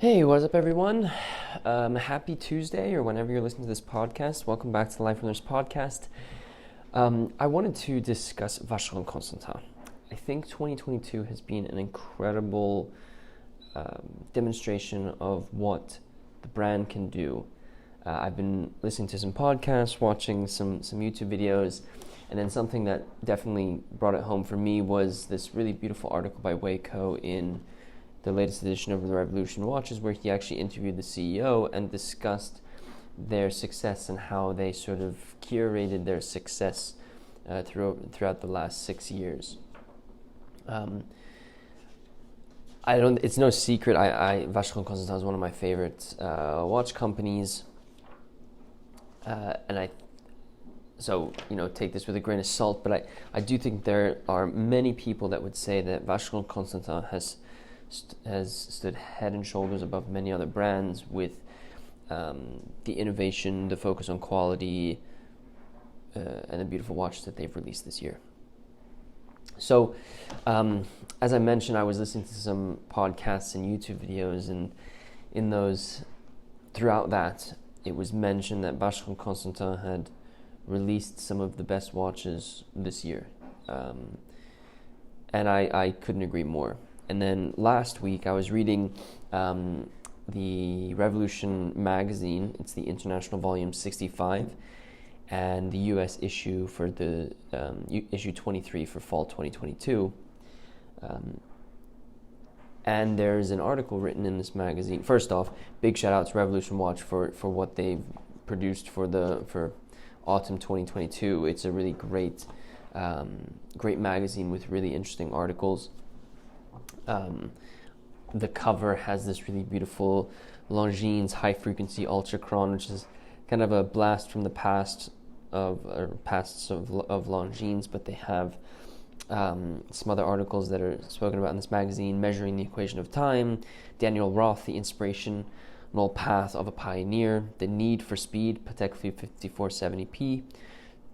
Hey, what's up, everyone? Happy Tuesday, or whenever you're listening to this podcast. Welcome back to the Life Learners podcast. I wanted to discuss Vacheron Constantin. I think 2022 has been an incredible demonstration of what the brand can do. I've been listening to some podcasts, watching some YouTube videos, and then something that definitely brought it home for me was this really beautiful article by Wei Koh in the latest edition of the Revolution watches, where he actually interviewed the CEO and discussed their success and how they sort of curated their success throughout the last 6 years. It's no secret. Vacheron Constantin is one of my favorite watch companies, so take this with a grain of salt. But I do think there are many people that would say that Vacheron Constantin has stood head and shoulders above many other brands with the innovation, the focus on quality, and the beautiful watches that they've released this year. So, as I mentioned, I was listening to some podcasts and YouTube videos, and in those, throughout that, it was mentioned that Vacheron Constantin had released some of the best watches this year. And I couldn't agree more. And then last week, I was reading the Revolution magazine. It's the International Volume 65, and the U.S. issue for the issue 23 for fall 2022. And there's an article written in this magazine. First off, big shout out to Revolution Watch for what they've produced for autumn 2022. It's a really great magazine with really interesting articles. The cover has this really beautiful Longines high frequency ultra chron, which is kind of a blast from the pasts of Longines, but they have some other articles that are spoken about in this magazine: Measuring the Equation of Time, Daniel Roth, The Inspirational Path of a Pioneer, The Need for Speed, Patek Philippe 5470P,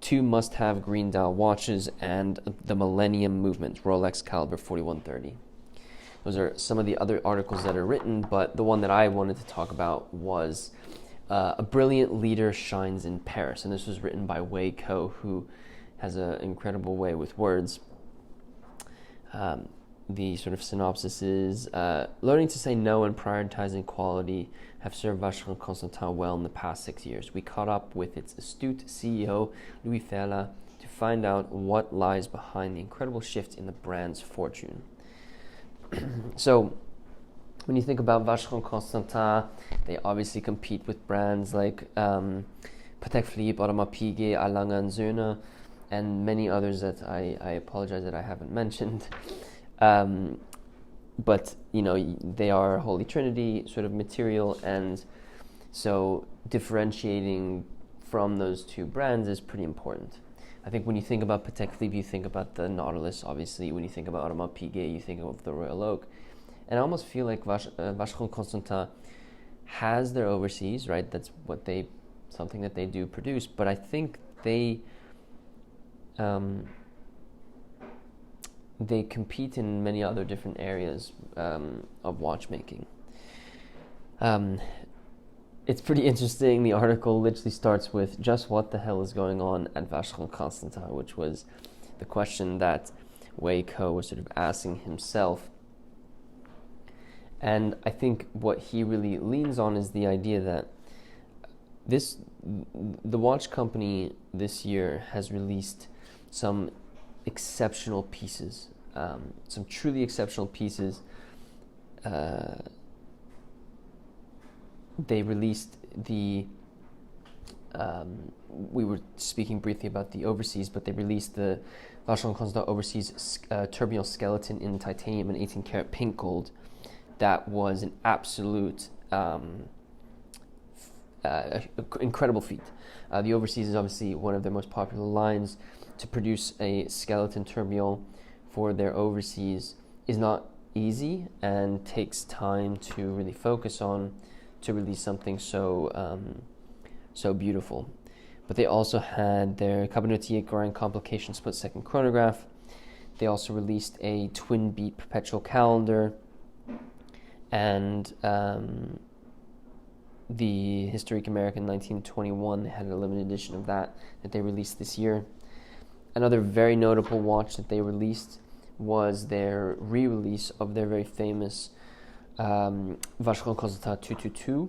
Two Must-Have Green Dial Watches, and The Millennium Movement, Rolex Caliber 4130. Those are some of the other articles that are written, but the one that I wanted to talk about was A Brilliant Leader Shines in Paris. And this was written by Wei Koh, who has an incredible way with words. The sort of synopsis is, learning to say no and prioritizing quality have served Vacheron Constantin well in the past 6 years. We caught up with its astute CEO, Louis Ferla, to find out what lies behind the incredible shift in the brand's fortune. So, when you think about Vacheron Constantin, they obviously compete with brands like Patek Philippe, Audemars Piguet, A. Lange & Söhne, and many others that I apologize that I haven't mentioned. But, they are Holy Trinity sort of material, and so differentiating from those two brands is pretty important. I think when you think about Patek Philippe, you think about the Nautilus, obviously. When you think about Audemars Piguet, you think of the Royal Oak. And I almost feel like Vacheron Constantin has their overseas, right? That's something that they do produce. But I think they compete in many other different areas of watchmaking. It's pretty interesting. The article literally starts with, just what the hell is going on at Vacheron Constantin, which was the question that Wei Koh was sort of asking himself. And I think what he really leans on is the idea that the watch company this year has released some exceptional pieces, some truly exceptional pieces. They released we were speaking briefly about the overseas, but they released the Vacheron Constantin overseas tourbillon skeleton in titanium and 18 karat pink gold. That was an absolute incredible feat. The overseas is obviously one of their most popular lines. To produce a skeleton tourbillon for their overseas is not easy and takes time to really focus on to release something so beautiful. But they also had their Cabinotier Grand Complication split-second chronograph. They also released a twin-beat perpetual calendar, and the Historic American 1921, they had a limited edition of that they released this year. Another very notable watch that they released was their re-release of their very famous Vacheron Constantin 222,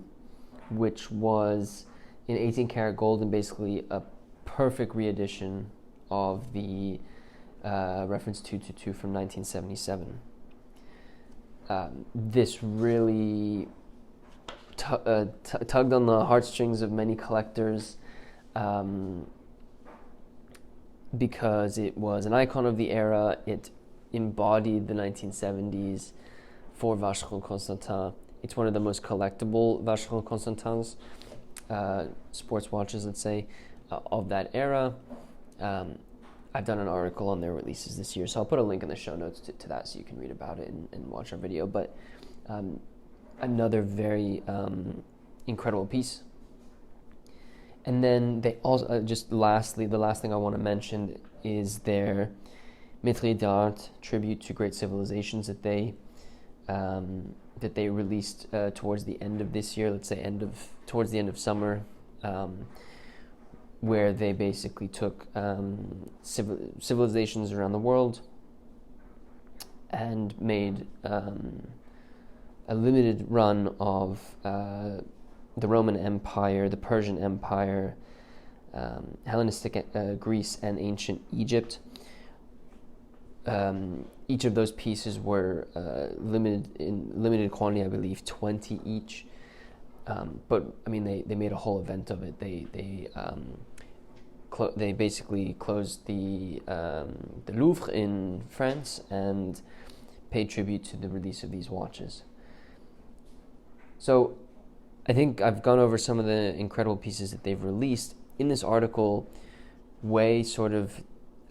which was in 18 karat gold and basically a perfect re-edition of the reference 222 from 1977. This really tugged on the heartstrings of many collectors, because it was an icon of the era. It embodied the 1970s for Vacheron Constantin. It's one of the most collectible Vacheron Constantins, sports watches, let's say, of that era. I've done an article on their releases this year, so I'll put a link in the show notes to that so you can read about it and watch our video. But another very incredible piece. And then they also, just lastly, the last thing I want to mention is their Métier d'Art tribute to great civilizations that they released towards the end of this year, let's say towards the end of summer, where they basically took civilizations around the world and made a limited run of the Roman Empire, the Persian Empire, Hellenistic Greece, and ancient Egypt. Each of those pieces were limited quantity, I believe 20 each. But I mean, they made a whole event of it. They basically closed the Louvre in France and paid tribute to the release of these watches. So I think I've gone over some of the incredible pieces that they've released. In this article, Wei sort of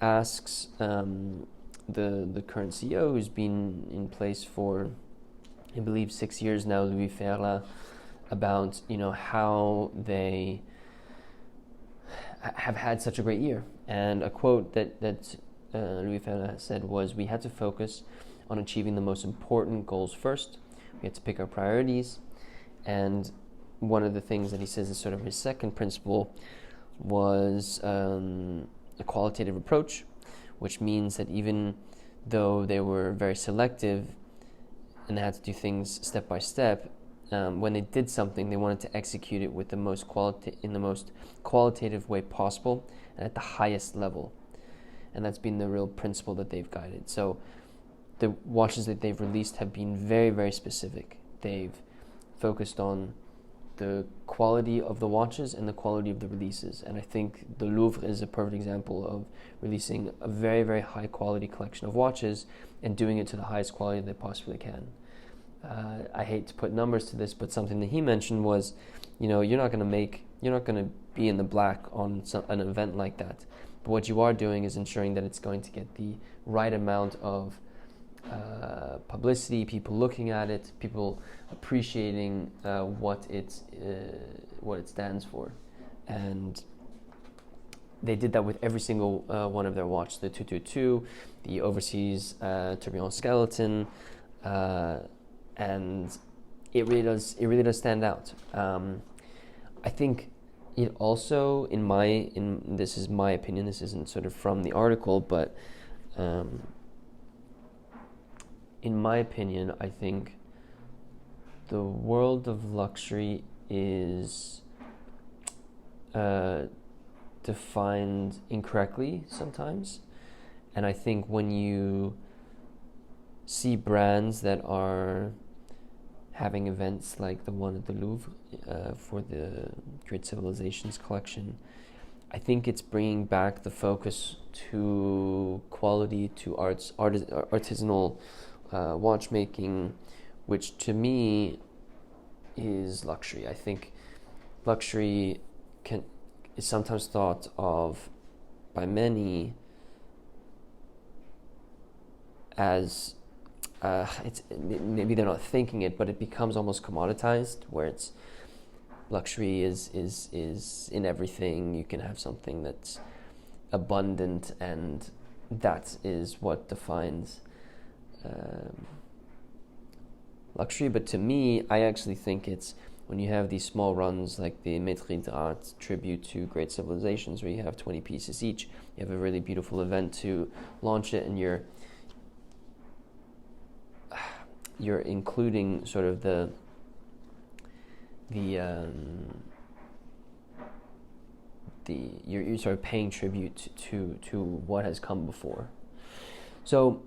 asks the current CEO, who's been in place for, I believe, 6 years now, Louis Ferla, about how they have had such a great year. And a quote that Louis Ferla said was, "We had to focus on achieving the most important goals first. We had to pick our priorities." And one of the things that he says is sort of his second principle was a qualitative approach, which means that even though they were very selective and they had to do things step by step, when they did something, they wanted to execute it with the most qualitative way possible and at the highest level. And that's been the real principle that they've guided. So the watches that they've released have been very, very specific. They've focused on the quality of the watches and the quality of the releases. And I think the Louvre is a perfect example of releasing a very, very high quality collection of watches and doing it to the highest quality they possibly can. I hate to put numbers to this, but something that he mentioned was, you're not going to be in the black on an event like that. But what you are doing is ensuring that it's going to get the right amount of publicity, people looking at it, people appreciating what it stands for. And they did that with every single one of their watches, the 222, the overseas tourbillon skeleton, and it really does stand out. I think it also, this is my opinion, this isn't sort of from the article, but in my opinion, I think the world of luxury is defined incorrectly sometimes. And I think when you see brands that are having events like the one at the Louvre for the Great Civilizations collection, I think it's bringing back the focus to quality, to artisanal watchmaking, which to me is luxury. I think luxury is sometimes thought of by many as maybe they're not thinking it, but it becomes almost commoditized, where it's luxury is in everything. You can have something that's abundant, and that is what defines luxury. But to me, I actually think it's when you have these small runs like the Maîtrise d'Art tribute to great civilizations, where you have 20 pieces each, you have a really beautiful event to launch it, and you're including sort of you're sort of paying tribute to what has come before. So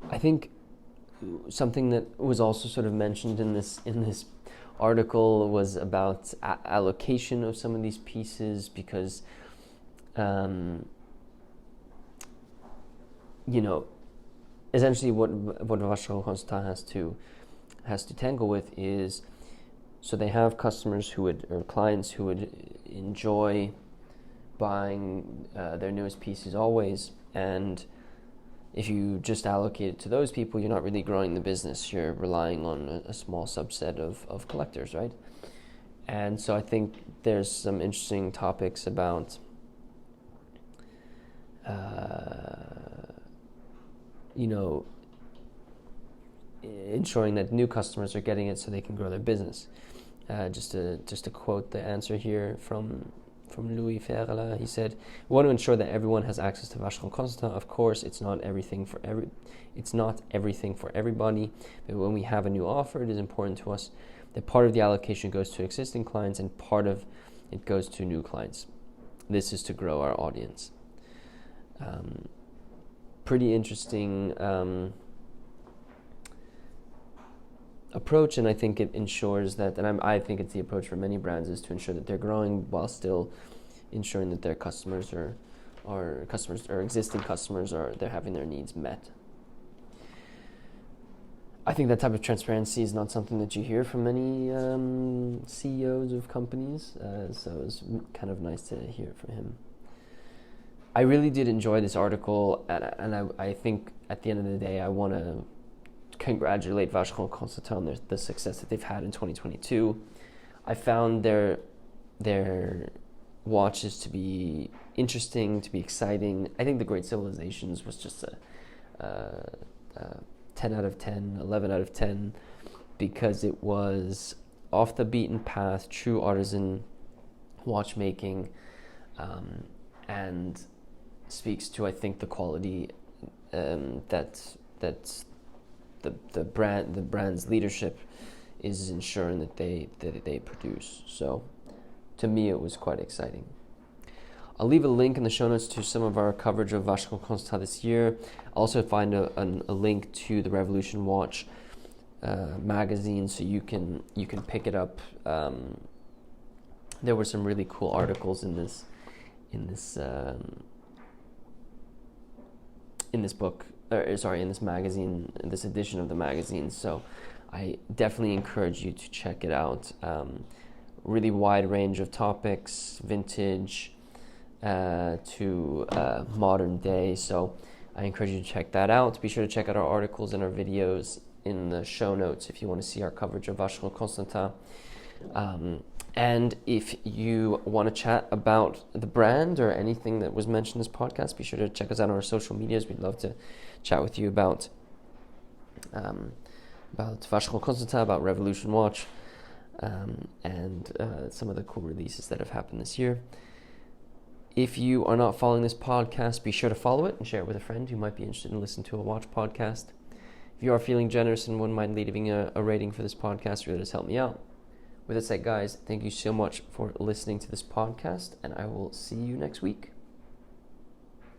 I think something that was also sort of mentioned in this article was about allocation of some of these pieces, because essentially what Vacheron Constantin has to tangle with is, so they have customers or clients who would enjoy buying their newest pieces always, and if you just allocate it to those people, you're not really growing the business. You're relying on a small subset of collectors, right? And so I think there's some interesting topics about ensuring that new customers are getting it so they can grow their business. Just to quote the answer here from Louis Ferla, he said, "We want to ensure that everyone has access to Vacheron Constantin. Of course, it's not everything for everybody, but when we have a new offer, it is important to us that part of the allocation goes to existing clients and part of it goes to new clients. This is to grow our audience." Pretty interesting approach, and I think it ensures that, and I think it's the approach for many brands, is to ensure that they're growing while still ensuring that their customers or existing customers they're having their needs met. I think that type of transparency is not something that you hear from many CEOs of companies, so it's kind of nice to hear it from him. I really did enjoy this article, and I think at the end of the day, I want to congratulate Vacheron Constantin on the success that they've had in 2022. I found their watches to be interesting, to be exciting. I think the Great Civilizations was just a 10 out of 10, 11 out of 10, because it was off the beaten path, true artisan watchmaking, and speaks to, I think, the quality that the brand's leadership is ensuring that they produce. So to me, it was quite exciting. I'll leave a link in the show notes to some of our coverage of Vacheron Constantin this year. I'll also find a link to the Revolution Watch magazine, so you can pick it up. There were some really cool articles in this magazine, this edition of the magazine. So I definitely encourage you to check it out. Really wide range of topics, vintage to modern day. So I encourage you to check that out. Be sure to check out our articles and our videos in the show notes if you want to see our coverage of Vacheron Constantin. And if you want to chat about the brand or anything that was mentioned in this podcast, be sure to check us out on our social medias. We'd love to chat with you about Vacheron Constantin, about Revolution Watch, and some of the cool releases that have happened this year. If you are not following this podcast, be sure to follow it and share it with a friend who might be interested in listening to a watch podcast. If you are feeling generous and wouldn't mind leaving a rating for this podcast, it really does help me out. With that said, guys, thank you so much for listening to this podcast, and I will see you next week.